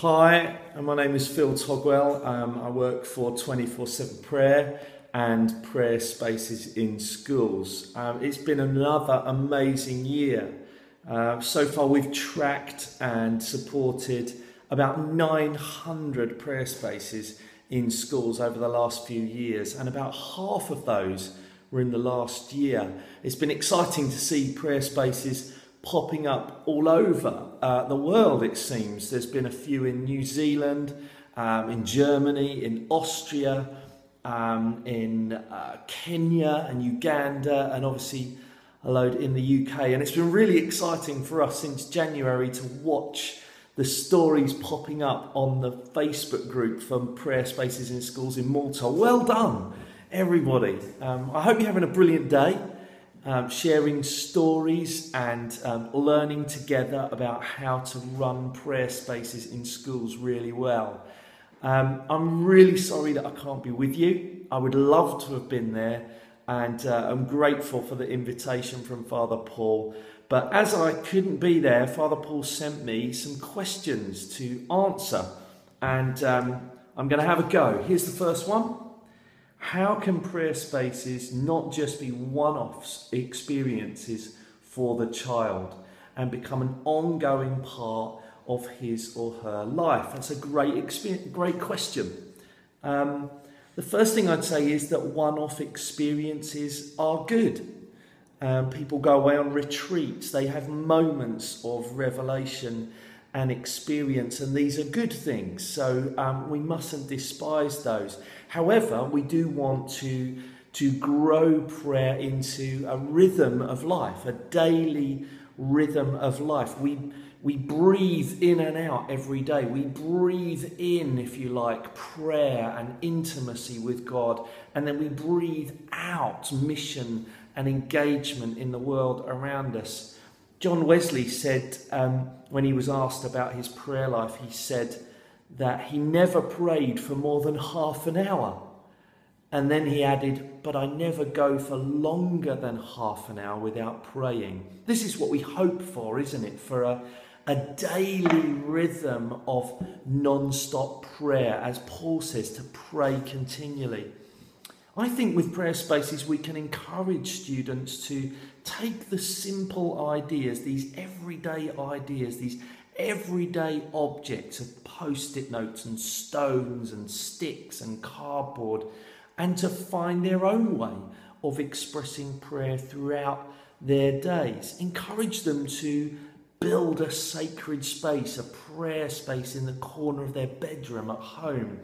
Hi, my name is Phil Togwell. I work for 24/7 Prayer and prayer spaces in schools. It's been another amazing year. So far we've tracked and supported about 900 prayer spaces in schools over the last few years, and about half of those were in the last year. It's been exciting to see prayer spaces popping up all over the world, it seems. There's been a few in New Zealand, in Germany, in Austria, in Kenya and Uganda, and obviously a load in the UK. And it's been really exciting for us since January to watch the stories popping up on the Facebook group for prayer spaces in schools in Malta. Well done, everybody. I hope you're having a brilliant day. Sharing stories and learning together about how to run prayer spaces in schools really well. I'm really sorry that I can't be with you. I would love to have been there, and I'm grateful for the invitation from Father Paul. But as I couldn't be there, Father Paul sent me some questions to answer, and I'm going to have a go. Here's the first one. How can prayer spaces not just be one-off experiences for the child and become an ongoing part of his or her life? That's a great question. The first thing I'd say is that one-off experiences are good. People go away on retreats. They have moments of revelation and experience, and these are good things, so we mustn't despise those. However, we do want to grow prayer into a rhythm of life, a daily rhythm of life. We breathe in and out every day. We breathe in, if you like, prayer and intimacy with God, and then we breathe out mission and engagement in the world around us. John Wesley said, when he was asked about his prayer life, he said that he never prayed for more than half an hour. And then he added, but I never go for longer than half an hour without praying. This is what we hope for, isn't it? For a daily rhythm of non-stop prayer, as Paul says, to pray continually. I think with prayer spaces we can encourage students to take the simple ideas, these everyday objects of post-it notes and stones and sticks and cardboard, and to find their own way of expressing prayer throughout their days. Encourage them to build a sacred space, a prayer space in the corner of their bedroom at home,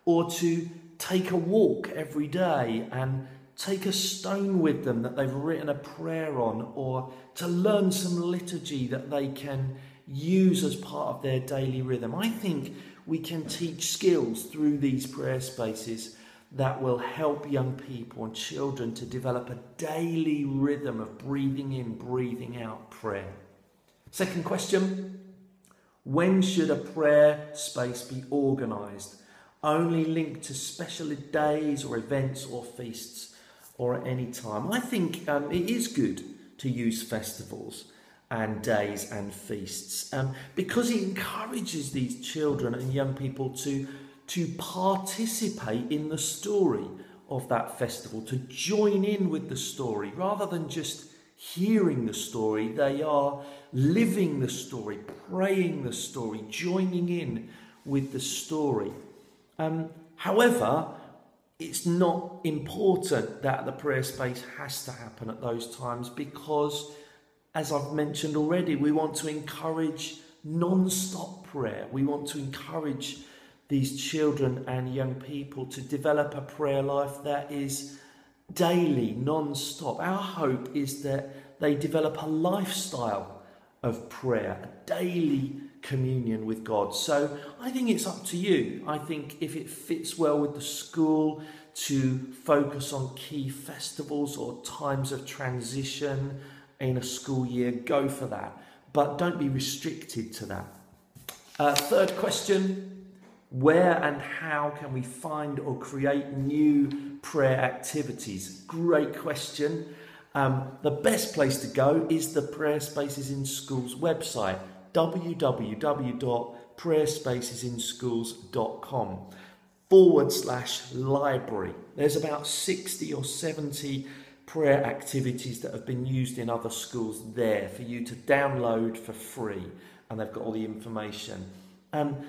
or to take a walk every day and take a stone with them that they've written a prayer on, or to learn some liturgy that they can use as part of their daily rhythm. I think we can teach skills through these prayer spaces that will help young people and children to develop a daily rhythm of breathing in, breathing out prayer. Second question, when should a prayer space be organised? Only linked to special days or events or feasts, or at any time? I think it is good to use festivals and days and feasts because it encourages these children and young people to participate in the story of that festival, to join in with the story. Rather than just hearing the story, they are living the story, praying the story, joining in with the story. However, it's not important that the prayer space has to happen at those times because, as I've mentioned already, we want to encourage non-stop prayer. We want to encourage these children and young people to develop a prayer life that is daily, non-stop. Our hope is that they develop a lifestyle of prayer, a daily communion with God. So I think it's up to you. I think if it fits well with the school to focus on key festivals or times of transition in a school year, go for that. But don't be restricted to that. Third question, where and how can we find or create new prayer activities? Great question. The best place to go is the Prayer Spaces in Schools website, www prayerspacesinsschools.com/library. There's about 60 or 70 prayer activities that have been used in other schools there for you to download for free, and they've got all the information.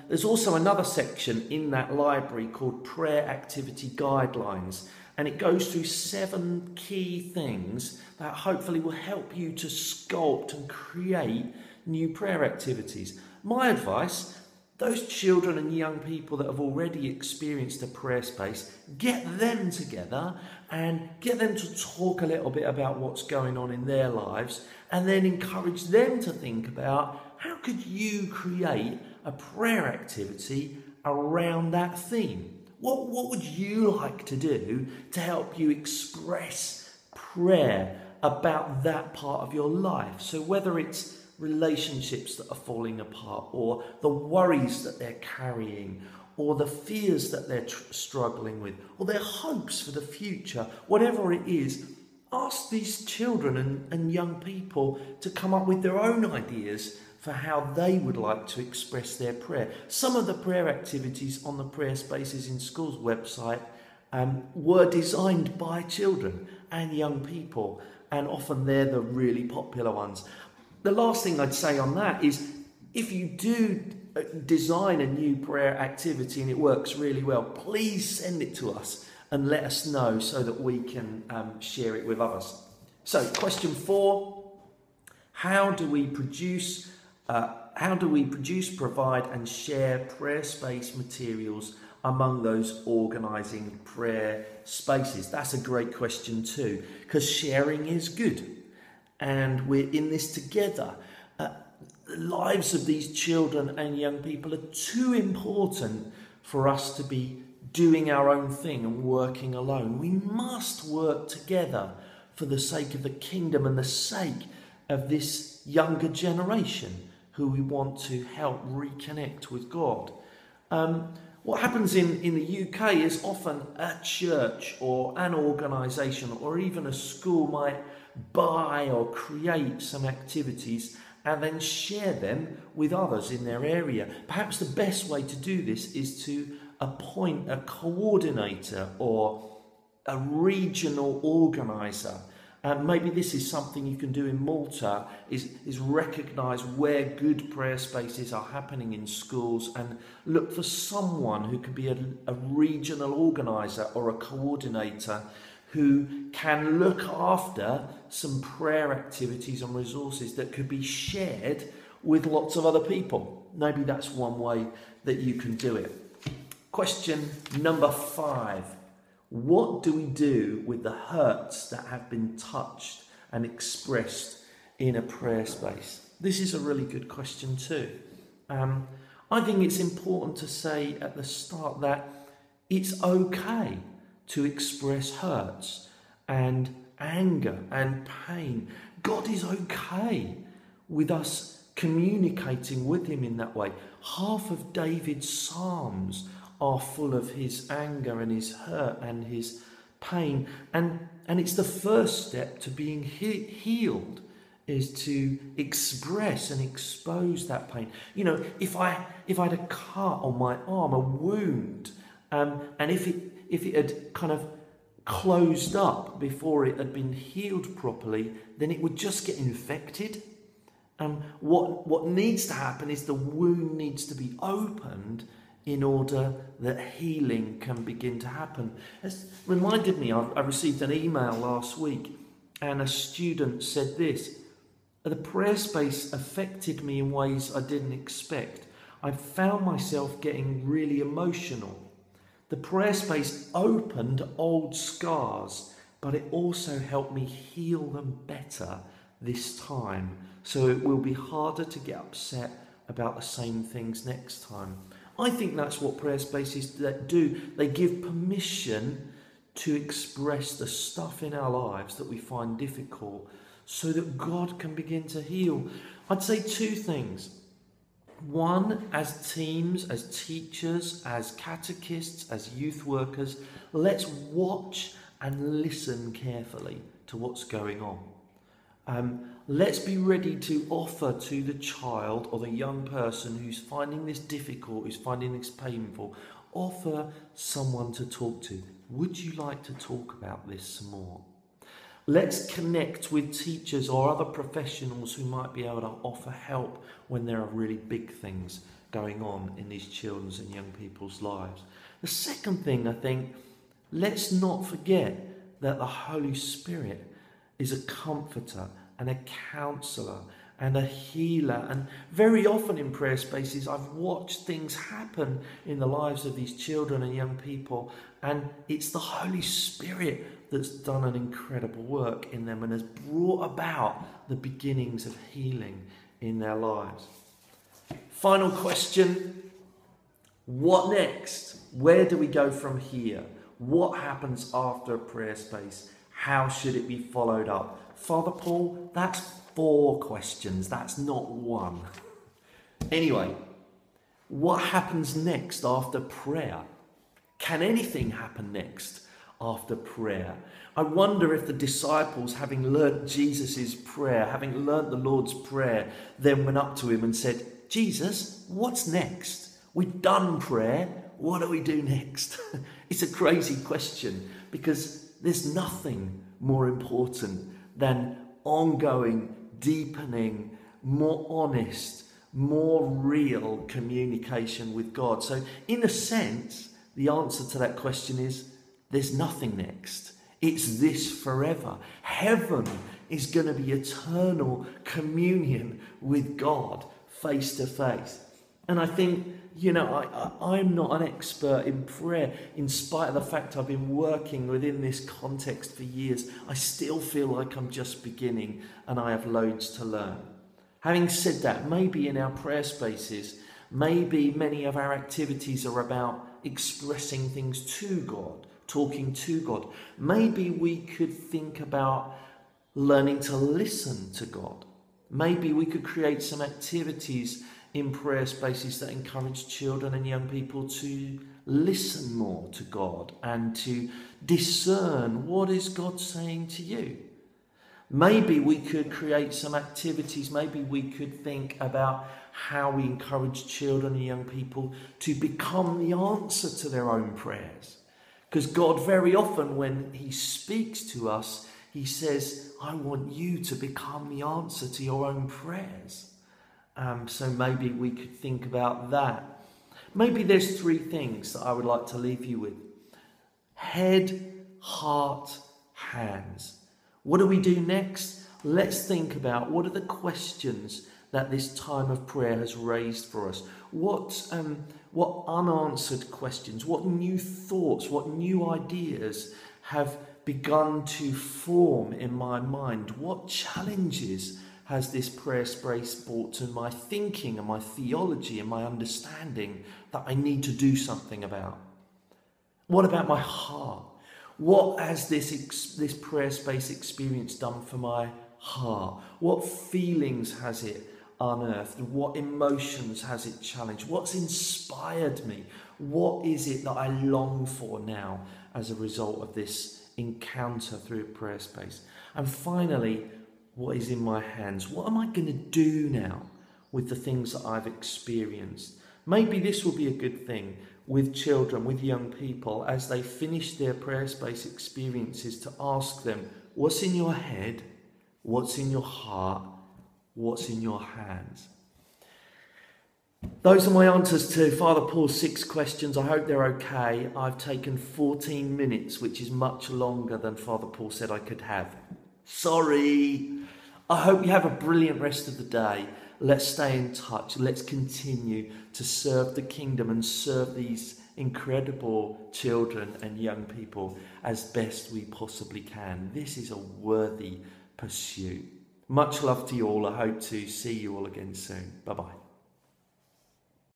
There's also another section in that library called Prayer Activity Guidelines, and it goes through 7 key things that hopefully will help you to sculpt and create new prayer activities. My advice, those children and young people that have already experienced a prayer space, get them together and get them to talk a little bit about what's going on in their lives, and then encourage them to think about how could you create a prayer activity around that theme. What would you like to do to help you express prayer about that part of your life? So whether it's relationships that are falling apart, or the worries that they're carrying, or the fears that they're struggling with, or their hopes for the future, whatever it is, ask these children and young people to come up with their own ideas for how they would like to express their prayer. Some of the prayer activities on the Prayer Spaces in Schools website were designed by children and young people, and often they're the really popular ones. The last thing I'd say on that is, if you do design a new prayer activity and it works really well, please send it to us and let us know so that we can share it with others. So, question 4, how do we produce, provide and share prayer space materials among those organising prayer spaces? That's a great question too, because sharing is good. And we're in this together. The lives of these children and young people are too important for us to be doing our own thing and working alone. We must work together for the sake of the kingdom and the sake of this younger generation who we want to help reconnect with God. What happens in the UK is often a church or an organisation or even a school might buy or create some activities and then share them with others in their area. Perhaps the best way to do this is to appoint a coordinator or a regional organiser. Maybe this is something you can do in Malta, is recognise where good prayer spaces are happening in schools and look for someone who could be a regional organiser or a coordinator who can look after some prayer activities and resources that could be shared with lots of other people. Maybe that's one way that you can do it. Question number 5. What do we do with the hurts that have been touched and expressed in a prayer space? This is a really good question too. I think it's important to say at the start that it's okay to express hurts and anger and pain. God is okay with us communicating with him in that way. Half of David's Psalms are full of his anger and his hurt and his pain. And it's the first step to being healed, is to express and expose that pain. You know, if I had a cut on my arm, a wound, and if it had kind of closed up before it had been healed properly, then it would just get infected. What needs to happen is the wound needs to be opened in order that healing can begin to happen. It's reminded me, I received an email last week and a student said this: the prayer space affected me in ways I didn't expect. I found myself getting really emotional. The prayer space opened old scars, but it also helped me heal them better this time, so it will be harder to get upset about the same things next time. I think that's what prayer spaces do. They give permission to express the stuff in our lives that we find difficult so that God can begin to heal. I'd say 2 things. One, as teams, as teachers, as catechists, as youth workers, let's watch and listen carefully to what's going on. let's be ready to offer to the child or the young person who's finding this difficult, who's finding this painful, offer someone to talk to. Would you like to talk about this some more? Let's connect with teachers or other professionals who might be able to offer help when there are really big things going on in these children's and young people's lives. The second thing, I think, let's not forget that the Holy Spirit is a comforter and a counsellor and a healer. And very often in prayer spaces, I've watched things happen in the lives of these children and young people, and it's the Holy Spirit that's done an incredible work in them and has brought about the beginnings of healing in their lives. Final question, what next? Where do we go from here? What happens after a prayer space? How should it be followed up? Father Paul, that's 4 questions, that's not 1. Anyway, what happens next after prayer? Can anything happen next after prayer? I wonder if the disciples, having learnt Jesus' prayer, having learnt the Lord's Prayer, then went up to him and said, Jesus, what's next? We've done prayer, what do we do next? It's a crazy question, because there's nothing more important than ongoing, deepening, more honest, more real communication with God. So in a sense, the answer to that question is there's nothing next. It's this forever. Heaven is going to be eternal communion with God face to face. And I think, I'm not an expert in prayer. In spite of the fact I've been working within this context for years, I still feel like I'm just beginning and I have loads to learn. Having said that, maybe in our prayer spaces, maybe many of our activities are about expressing things to God, talking to God. Maybe we could think about learning to listen to God. Maybe we could create some activities in prayer spaces that encourage children and young people to listen more to God and to discern what is God saying to you. Maybe we could create some activities, maybe we could think about how we encourage children and young people to become the answer to their own prayers. Because God very often, when he speaks to us, he says, I want you to become the answer to your own prayers. So maybe we could think about that. Maybe there's 3 things that I would like to leave you with. Head, heart, hands. What do we do next? Let's think about what are the questions that this time of prayer has raised for us. What unanswered questions, what new thoughts, what new ideas have begun to form in my mind? What challenges has this prayer space brought to my thinking and my theology and my understanding that I need to do something about? What about my heart? What has this prayer space experience done for my heart? What feelings has it unearthed? What emotions has it challenged? What's inspired me? What is it that I long for now as a result of this encounter through a prayer space? And finally, what is in my hands? What am I going to do now with the things that I've experienced? Maybe this will be a good thing with children, with young people, as they finish their prayer space experiences, to ask them, what's in your head? What's in your heart? What's in your hands? Those are my answers to Father Paul's 6 questions. I hope they're okay. I've taken 14 minutes, which is much longer than Father Paul said I could have. Sorry. I hope you have a brilliant rest of the day. Let's stay in touch. Let's continue to serve the kingdom and serve these incredible children and young people as best we possibly can. This is a worthy pursuit. Much love to you all. I hope to see you all again soon. Bye-bye.